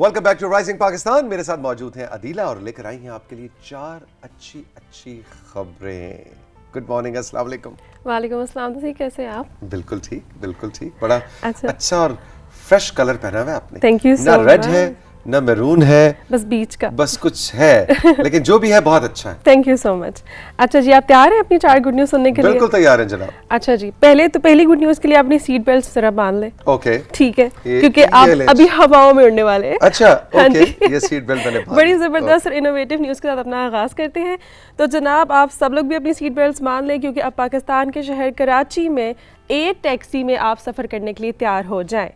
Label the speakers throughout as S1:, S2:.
S1: Welcome back to rising Pakistan. मेरे साथ मौजूद हैं अदीला और लेकर आई हैं आपके लिए 4 अच्छी खबरें। गुड मॉर्निंग, अस्सलाम वालेकुम।
S2: वालेकुम अस्सलाम। तो कैसे हैं आप?
S1: बिल्कुल ठीक। बड़ा
S2: अच्छा
S1: और फ्रेश कलर पहना हुआ है आपने।
S2: थैंक यू सो
S1: ना रेड है ना मैरून है,
S2: बस बीच का,
S1: बस कुछ है लेकिन जो भी है बहुत अच्छा है।
S2: Thank you so much. अच्छा जी, आप तैयार हैं अपनी 4 गुड न्यूज सुनने के लिए?
S1: बिल्कुल तैयार हैं जनाब।
S2: अच्छा जी, पहली गुड न्यूज के लिए अपनी सीट बेल्ट जरा बांध लें।
S1: ओके
S2: ठीक है, क्योंकि आप अभी हवाओं में उड़ने वाले हैं।
S1: अच्छा ओके, ये सीट बेल्ट मैंने
S2: बड़ी जबरदस्त और इनोवेटिव न्यूज के साथ अपना आगाज करते हैं। तो जनाब आप सब लोग भी अपनी सीट बेल्ट बांध लें, क्योंकि अब पाकिस्तान के शहर कराची में एयर टैक्सी में आप सफर करने के लिए तैयार हो जाएं।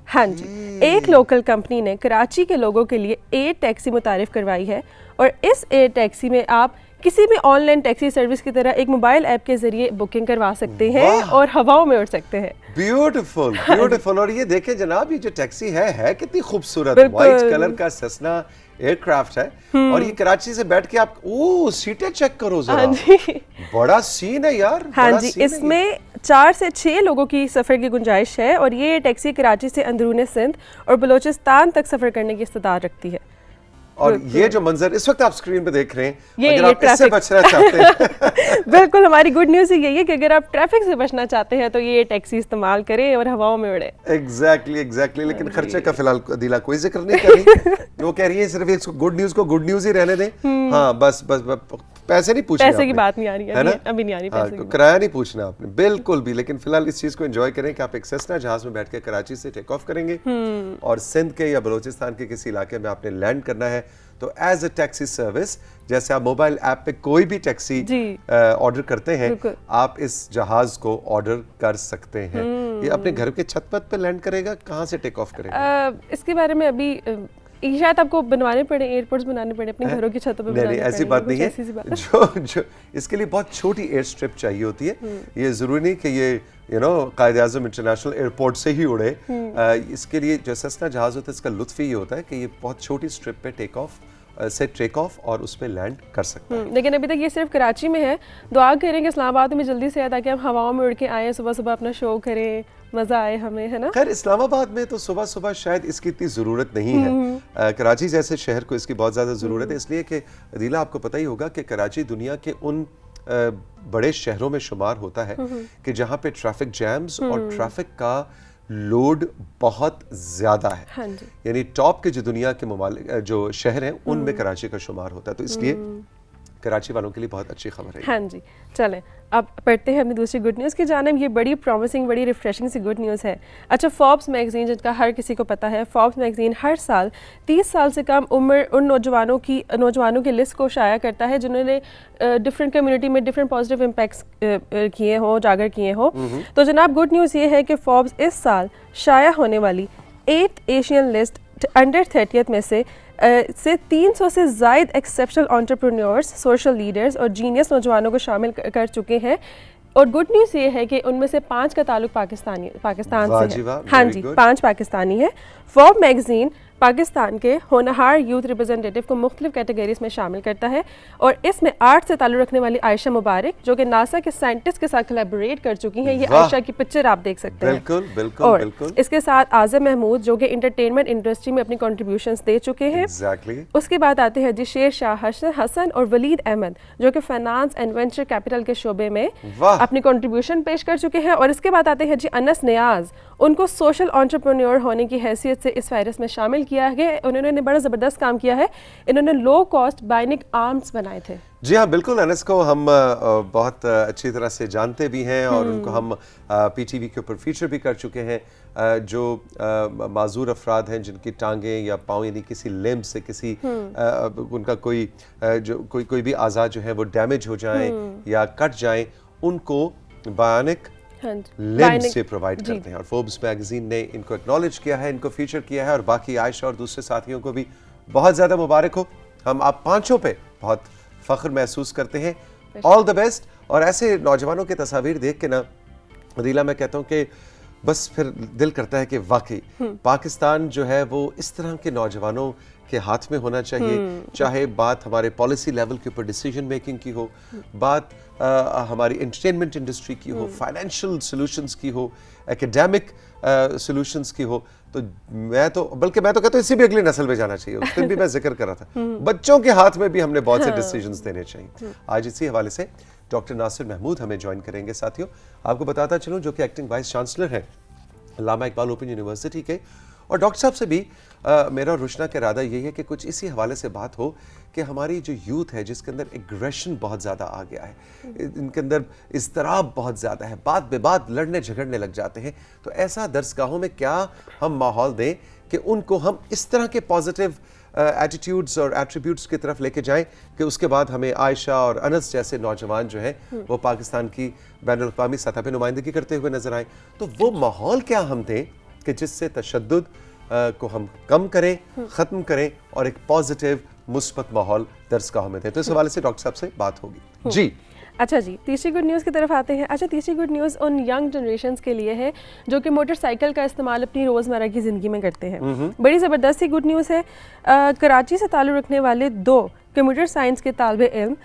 S2: हाँ जी, एक लोकल कंपनी ने कराची के लोगों के लिए एयर टैक्सी मुतारिफ करवाई है और इस एयर टैक्सी में आप किसी भी ऑनलाइन टैक्सी सर्विस की तरह एक मोबाइल ऐप के जरिए बुकिंग करवा सकते हैं और हवाओं में उड़ सकते हैं।
S1: ब्यूटीफुल। और ये देखें जनाब, ये जो टैक्सी है कितनी खूबसूरत, व्हाइट कलर का सेस्ना एयरक्राफ्ट है और ये कराची से बैठ के आप सीटें चेक करो जरा।
S2: हाँ जी,
S1: बड़ा सीन है यार।
S2: हाँ जी, इसमें 4 से 6 लोगों की सफ़र की गुंजाइश है और ये टैक्सी कराची से अंदरूनी सिंध और बलूचिस्तान तक सफ़र करने की इस्तेदाद रखती है।
S1: और ये जो मंजर इस वक्त आप स्क्रीन पे देख रहे हैं, अगर आप इससे बचना चाहते हैं
S2: बिल्कुल हमारी गुड न्यूज़ यही है कि अगर आप ट्रैफिक से बचना चाहते हैं तो ये टैक्सी इस्तेमाल करें और हवाओं में उड़े।
S1: एग्जैक्टली। लेकिन खर्चे का फिलहाल अदीला कोई जिक्र नहीं कर रही। वो कह रही है सिर्फ इस गुड न्यूज को गुड न्यूज ही रहने दें। हाँ बस पैसे नहीं पूछने,
S2: पैसे की बात नहीं आ रही है ना, अभी नहीं आ रही पैसे की
S1: किराया नहीं पूछना आपने बिल्कुल भी। लेकिन फिलहाल इस चीज को एंजॉय करें कि आप एक सेस्ना जहाज में बैठ के कराची से टेक ऑफ करेंगे और सिंध के या बलूचिस्तान के किसी इलाके में आपने लैंड करना है। तो एज अ टैक्सी सर्विस, जैसे आप मोबाइल ऐप पे कोई भी टैक्सी ऑर्डर करते हैं, आप इस जहाज को ऑर्डर कर सकते हैं। ये अपने घर के छत पे लैंड करेगा, कहाँ से टेक ऑफ करेगा?
S2: इसके बारे में अभी शायद आपको बनवाने पड़े, एयरपोर्ट्स बनाने पड़े अपने घरों की छतों पे।
S1: नहीं, ऐसी बात नहीं है। जो इसके लिए बहुत छोटी एयर स्ट्रिप चाहिए होती है। ये जरूरी नहीं कि ये कायद-ए-आज़म इंटरनेशनल एयरपोर्ट से ही उड़े। इसके लिए जो सेस्ना जहाज होता है, इसका लुत्फ ये होता है कि ये बहुत छोटी स्ट्रिप पे टेक ऑफ और उस पे लैंड कर सकता है।
S2: लेकिन अभी तक ये सिर्फ कराची में है। दुआ करें कि इस्लामाबाद में जल्दी से आए ताकि हम हवाओं में उड़ के आए, सुबह अपना शो करें, मजा आए हमें, है ना।
S1: खैर इस्लामाबाद में तो सुबह शायद इसकी इतनी जरूरत नहीं है। कराची जैसे शहर को इसकी बहुत ज्यादा जरूरत है, इसलिए कि अदीला आपको पता ही होगा कि कराची दुनिया के उन बड़े शहरों में शुमार होता है कि जहाँ पे ट्रैफिक जैम्स और ट्रैफिक का लोड बहुत ज्यादा है।
S2: हाँ जी।
S1: यानी टॉप के जो दुनिया के ममालिक जो शहर हैं उनमें कराची का शुमार होता है। तो इसलिए कराची वालों के लिए बहुत अच्छी खबर है।
S2: हाँ जी, चलें अब पढ़ते हैं अपनी दूसरी गुड न्यूज़ की जानिब। ये बड़ी प्रॉमिसिंग, बड़ी रिफ्रेशिंग सी गुड न्यूज़ है। अच्छा, फोर्ब्स मैगजीन, जिनका हर किसी को पता है, फोर्ब्स मैगजीन हर साल 30 साल से कम उम्र उन नौजवानों की लिस्ट को शाया करता है जिन्होंने डिफरेंट कम्युनिटी में डिफरेंट पॉजिटिव इम्पैक्ट्स किए हों, उजागर किए हों। तो जनाब गुड न्यूज़ ये है कि फोर्ब्स इस साल शाया होने वाली 8th एशियन लिस्ट अंडर 30 में से 300 से ज़ायद एक्सेप्शनल एंटरप्रेन्योर्स, सोशल लीडर्स और जीनियस नौजवानों को शामिल कर चुके हैं। और गुड न्यूज़ ये है कि उनमें से 5 का ताल्लुक पाकिस्तान से है। हाँ जी, 5 पाकिस्तानी है। फोर्ब्स मैगजीन पाकिस्तान के होनहार यूथ रिप्रेजेंटेटिव को मुख्तलिफ कैटेगरीज में शामिल करता है और इसमें आर्ट से ताल्लुक रखने वाली आयशा मुबारक, जो कि नासा के साइंटिस्ट के साथ कोलैबोरेट कर चुकी हैं। ये आयशा की पिक्चर आप देख सकते हैं।
S1: बिल्कुल।
S2: इसके साथ आज़म महमूद, जो कि इंटरटेनमेंट इंडस्ट्री में अपनी कंट्रीब्यूशंस दे चुके हैं। उसके बाद आते हैं जी शेर शाह हसन और वलीद अहमद, जो कि फाइनेंस एंड वेंचर कैपिटल के शोबे में अपनी कंट्रीब्यूशन पेश कर चुके हैं। और इसके बाद आते हैं जी अनस नियाज, उनको सोशल एंटरप्रेन्योर होने की हैसियत से इस वायरस में शामिल किया है। उन्होंने बड़ा ज़बरदस्त काम किया है। इन्होंने लो कॉस्ट बायोनिक आर्म्स बनाए थे।
S1: जी हाँ बिल्कुल, अनस को हम बहुत अच्छी तरह से जानते भी हैं और उनको हम पीटीवी के ऊपर फीचर भी कर चुके हैं। जो माजूर अफराद हैं जिनकी टांगें या पाँव यानी किसी लिम्ब से किसी उनका कोई भी आज़ा जो है वो डैमेज हो जाए या कट जाए, उनको बायोनिक लिम्ब से प्रोवाइड करते हैं। और फोर्ब्स मैगजीन ने इनको एक्नॉलेज किया है, इनको फीचर किया है। और बाकी आयशा और दूसरे साथियों को भी बहुत ज़्यादा मुबारक हो। हम आप 5 पे बहुत फ़ख्र महसूस करते हैं। All the best. और ऐसे नौजवानों के तस्वीर देख के ना अदीला, मैं कहता हूँ कि बस फिर दिल करता है कि वाकई पाकिस्तान जो है वो इस तरह के नौजवानों के हाथ में होना चाहिए, चाहे बात हमारे पॉलिसी लेवल के ऊपर डिसीजन मेकिंग की हो, बात हमारी एंटरटेनमेंट इंडस्ट्री की हो, फाइनेंशियल सॉल्यूशंस की हो, एकेडमिक सॉल्यूशंस की हो। तो मैं तो कहता हूँ इसी भी अगली नस्ल में जाना चाहिए। उस दिन भी मैं जिक्र कर रहा था, बच्चों के हाथ में भी हमने बहुत से डिसीजंस देने चाहिए। आज इसी हवाले से डॉक्टर नासिर महमूद हमें ज्वाइन करेंगे। साथियों, आपको बताता चलूँ जो कि एक्टिंग वाइस चांसलर हैं अल्लामा इकबाल ओपन यूनिवर्सिटी के, और डॉक्टर साहब से भी मेरा और रुशना का इरादा यही है कि कुछ इसी हवाले से बात हो कि हमारी जो यूथ है जिसके अंदर एग्रेशन बहुत ज़्यादा आ गया है, इनके अंदर इज़्तिराब बहुत ज़्यादा है, बात बेबात लड़ने झगड़ने लग जाते हैं, तो ऐसा दरसगाहों में क्या हम माहौल दें कि उनको हम इस तरह के पॉजिटिव एटीट्यूड्स और एट्रीब्यूट्स की तरफ लेके जाएं कि उसके बाद हमें आयशा और अनस जैसे नौजवान जो हैं वो पाकिस्तान की बैनुल-अक़वामी सतह पे नुमाइंदगी करते हुए नजर आए। तो वो माहौल क्या हम दें कि जिससे तशद्दुद को हम कम करें, ख़त्म करें और एक पॉजिटिव मुस्बत माहौल दरसगाहों में दें। तो इस हवाले से डॉक्टर साहब से बात होगी जी।
S2: अच्छा जी, तीसरी गुड न्यूज़ की तरफ आते हैं। अच्छा, तीसरी गुड न्यूज़ उन यंग जनरेशन्स के लिए है जो कि मोटरसाइकिल का इस्तेमाल अपनी रोज़मर्रा की ज़िंदगी में करते हैं। बड़ी ज़बरदस्त ही गुड न्यूज़ है। कराची से ताल्लुक़ रखने वाले 2 कंप्यूटर साइंस के तालिबे इल्म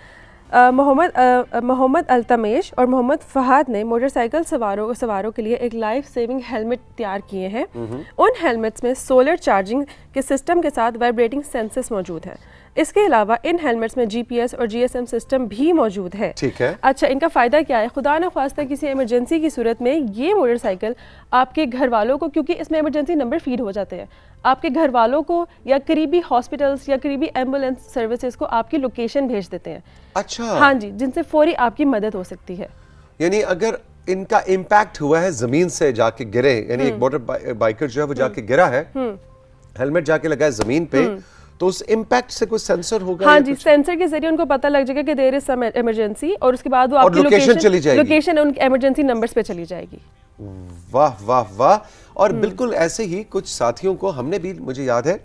S2: मोहम्मद अल्तमेश और मोहम्मद फ़हाद ने मोटरसाइकिल सवारों के लिए एक लाइफ सेविंग हेलमेट तैयार किए हैं। उन हेलमेट्स में सोलर चार्जिंग के सिस्टम के साथ वाइब्रेटिंग सेंसर्स मौजूद हैं। इसके अलावा इन हेलमेट्स में जीपीएस और जीएसएम सिस्टम भी मौजूद है।
S1: ठीक है।
S2: अच्छा, इनका फ़ायदा क्या है? खुदा न ख्वास्ता किसी इमरजेंसी की सूरत में ये मोटरसाइकिल आपके घर वालों को, क्योंकि इसमें इमरजेंसी नंबर फीड हो जाते हैं, आपके घर वालों को या करीबी हॉस्पिटल्स या करीबी एम्बुलेंस सर्विसेज को आपकी लोकेशन भेज देते हैं।
S1: अच्छा,
S2: हाँ जी, जिनसे फौरी आपकी मदद हो सकती है।
S1: यानी अगर इनका इम्पैक्ट हुआ है जमीन से जाके गिरे, यानी एक मोटर बाइकर जो है वो जाके गिरा है, हेलमेट जाके लगा है जमीन पे, तो उस इम्पैक्ट से कोई सेंसर होगा?
S2: हाँ जी, सेंसर के जरिए उनको पता लग जाएगा कि देयर इज सम इमरजेंसी, और उसके बाद वो आपकी
S1: लोकेशन चली जाएगी,
S2: लोकेशन उनके इमरजेंसी नंबर्स पे चली जाएगी।
S1: वाह वाह वाह। और बिल्कुल ऐसे ही कुछ साथियों को हमने भी, मुझे याद है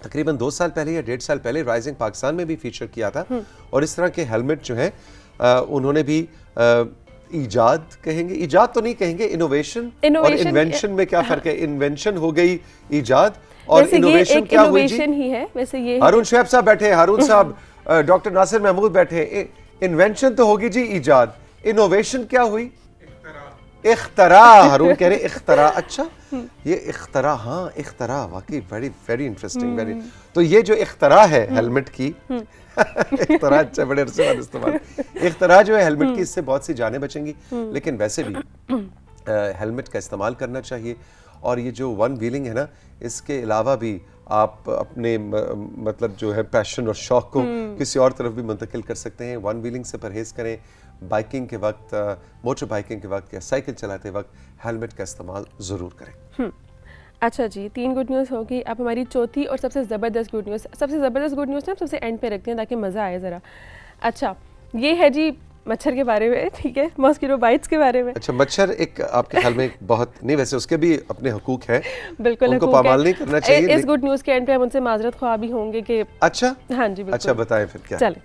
S1: तकरीबन 2 साल पहले या 1.5 साल पहले राइजिंग पाकिस्तान में भी फीचर किया था, और इस तरह के हेलमेट जो है उन्होंने भी ईजाद कहेंगे, ईजाद तो नहीं कहेंगे, इनोवेशन और इन्वेंशन में क्या फर्क है? इन्वेंशन हो गई ईजाद और इनोवेशन क्या हुई जी?
S2: ही है वैसे ये।
S1: हारून शुएब साहब बैठे हैं, हारून साहब, डॉक्टर नासिर महमूद बैठे हैं। इन्वेंशन तो होगी जी ईजाद, इनोवेशन क्या हुई? इख्तरा। हारून कह रहे इख्तरा। अच्छा, ये इख्तरा, हाँ इख्तरा, वाकई वेरी वेरी इंटरेस्टिंग, वेरी। तो ये जो इख्तरा है हेलमेट की इख्तरा, अच्छा, बड़े अरसे बाद इस्तेमाल। इख्तरा जो है हेलमेट की, इससे बहुत सी जानें बचेंगी, लेकिन वैसे भी हेलमेट का इस्तेमाल करना चाहिए। और ये जो वन व्हीलिंग है ना, इसके अलावा भी आप अपने मतलब जो है पैशन और शौक को किसी और तरफ भी मुंतकिल कर सकते हैं। वन व्हीलिंग से परहेज करें। बाइकिंग के वक्त, मोटर बाइकिंग के वक्त या साइकिल चलाते वक्त हेलमेट का इस्तेमाल ज़रूर करें।
S2: अच्छा जी, 3 गुड न्यूज़ होगी। अब हमारी चौथी और सबसे ज़बरदस्त गुड न्यूज़, सबसे ज़बरदस्त गुड न्यूज़ ना सबसे एंड पे रखते हैं ताकि मज़ा आए ज़रा। अच्छा, ये है जी मच्छर के बारे में, ठीक है, मॉस्किटो बाइट्स के बारे में।
S1: अच्छा, मच्छर एक आपके ख्याल में बहुत नहीं, वैसे उसके भी अपने हुकूक है,
S2: बिल्कुल
S1: उनको पामाल नहीं करना चाहिए।
S2: इस गुड न्यूज़ के एंड पे हम उनसे माजरत ख्वाह भी होंगे कि
S1: अच्छा,
S2: हाँ जी बिल्कुल।
S1: अच्छा, बताएं फिर क्या।
S2: चलें,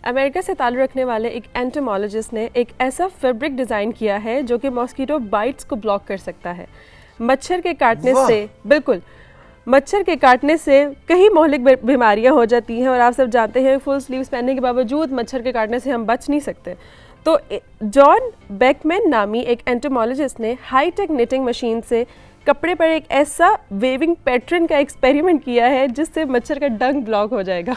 S2: अमेरिका से ताल्लुक़ रखने वाले एक एंटोमोलॉजिस्ट ने एक ऐसा फैब्रिक डिज़ाइन किया है जो कि मॉस्किटो बाइट्स को ब्लॉक कर सकता है। मच्छर के काटने से, बिल्कुल, मच्छर के काटने से कई मोहलिक बीमारियां हो जाती हैं, और आप सब जानते हैं फुल स्लीव्स पहनने के बावजूद मच्छर के काटने से हम बच नहीं सकते। तो जॉन बेकमैन नामी एक एंटोमोलॉजिस्ट ने हाईटेक निटिंग मशीन से कपड़े पर एक ऐसा वेविंग पैटर्न का एक्सपेरिमेंट किया है जिससे मच्छर का डंक ब्लॉक हो जाएगा।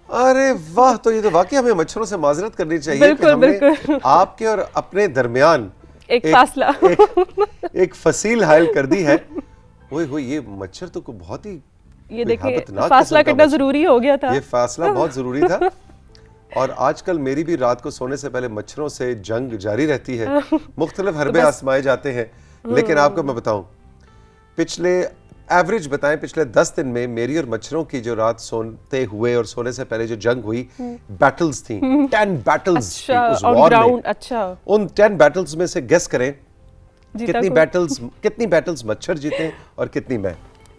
S1: अरे वाह, तो ये तो वाकई हमें मच्छरों से माजरत करनी चाहिए।
S2: बिल्कुल, बिल्कुल।
S1: आपके और अपने दरमियान
S2: एक फासला,
S1: एक फसील हायल कर दी है। ओए होए, ये मच्छर तो बहुत ही,
S2: ये देखिए, फासला करना जरूरी हो गया था।
S1: ये फासला बहुत जरूरी था। और आजकल मेरी भी रात को सोने से पहले मच्छरों से जंग जारी रहती है, मुख्तलिफ हरबे आजमाए जाते हैं। लेकिन आपको मैं बताऊं, पिछले एवरेज बताएं, पिछले 10 दिन में मेरी और मच्छरों की जो रात सोते हुए और सोने से पहले जो जंग हुई, बैटल्स थी, 10 बैटल्स थी उस वॉर में।
S2: अच्छा,
S1: उन 10 बैटल्स में से गेस करें कितनी बैटल्स मच्छर जीते और कितनी मैं।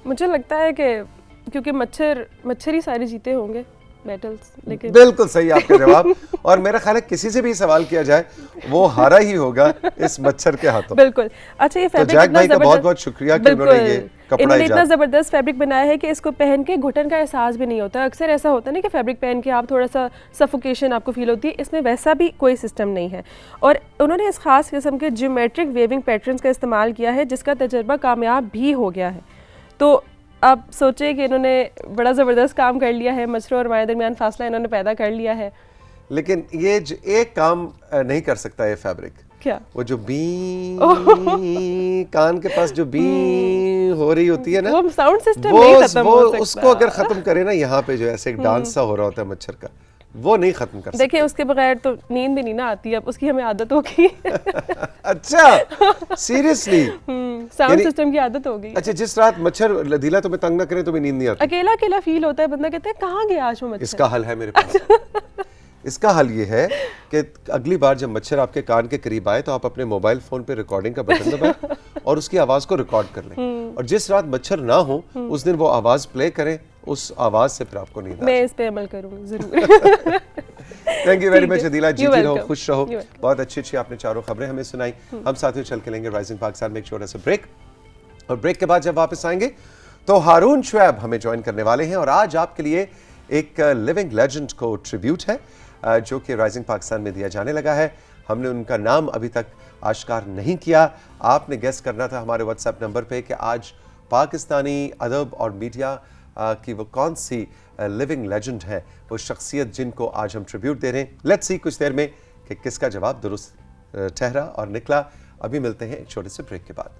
S2: मुझे लगता है कि क्योंकि मच्छर ही सारे जीते होंगे। मेटल्स, लेकिन
S1: बिल्कुल सही आपका जवाब। और मेरा ख्याल है किसी से भी सवाल किया जाए वो हारा ही होगा इस मच्छर के हाथों।
S2: बिल्कुल। अच्छा, ये
S1: तो
S2: फैब्रिक
S1: जैक भाई का बहुत बहुत शुक्रिया कि उन्होंने ये कपड़ा
S2: इन्होंने इतना
S1: इजाद।
S2: ज़बरदस्त फैब्रिक बनाया है कि इसको पहन के घुटन का एहसास भी नहीं होता। अक्सर ऐसा होता है ना कि फैब्रिक पहन के आप थोड़ा सा सफोकेशन आपको फील होती है, इसमें वैसा भी कोई सिस्टम नहीं है। और उन्होंने इस खास किस्म के ज्योमेट्रिक वेविंग पैटर्न्स का इस्तेमाल किया है जिसका तजर्बा कामयाब भी हो गया है। तो आप सोचिए कि इन्होंने बड़ा ज़बरदस्त काम कर लिया है, मच्छरों और हमारे दरमियान फासला इन्होंने पैदा कर लिया है।
S1: लेकिन ये एक काम नहीं कर सकता ये फैब्रिक,
S2: क्या?
S1: वो जो बी कान के पास जो बी हो रही होती है ना,
S2: वो साउंड सिस्टम नहीं खत्म हो सकता।
S1: उसको अगर खत्म करे ना, यहाँ पे जो ऐसे एक डांस सा हो रहा होता है मच्छर का, वो नहीं खत्म कर सकते।
S2: देखिए, उसके बगैर तो नींद भी नहीं ना आती, अब उसकी हमें आदत होगी।
S1: अच्छा, सीरियसली
S2: साउंड सिस्टम की आदत हो गई।
S1: अच्छा, जिस रात मच्छर लदीला तुम्हें तंग ना करे तो नींद नहीं आती?
S2: अकेला अकेला फील होता है, बंदा कहता है कहाँ गया आज वो मच्छर।
S1: इसका हल है मेरे पास। इसका हल ये है कि अगली बार जब मच्छर आपके कान के करीब आए तो आप अपने मोबाइल फोन पे रिकॉर्डिंग का बटन दबाएं और उसकी आवाज को रिकॉर्ड कर लें, और जिस रात मच्छर ना हो उस दिन वो आवाज प्ले करें, उस आवाज से फिर आपको नींद आ
S2: मैं इस पे अमल करूंगी जरूर।
S1: Thank you very much Adeela, जीती रहो, खुश रहो।
S2: You're welcome.
S1: बहुत अच्छी अच्छी आपने चारों खबरें हमें सुनाई। हम साथ ही चल के लेंगे राइजिंग पाकिस्तान में एक छोटा सा ब्रेक, और ब्रेक के बाद जब वापस आएंगे तो हारून शुएब हमें ज्वाइन करने वाले हैं, और आज आपके लिए एक लिविंग लेजेंड को ट्रिब्यूट है जो कि राइजिंग पाकिस्तान में दिया जाने लगा है। हमने उनका नाम अभी तक आश्कार नहीं किया, आपने गेस करना था हमारे व्हाट्सएप नंबर पे कि आज पाकिस्तानी अदब और मीडिया की वो कौन सी लिविंग लेजेंड है, वो शख्सियत जिनको आज हम ट्रिब्यूट दे रहे हैं। लेट्स सी कुछ देर में कि किसका जवाब दुरुस्त ठहरा और निकला। अभी मिलते हैं एक छोटे से ब्रेक के बाद।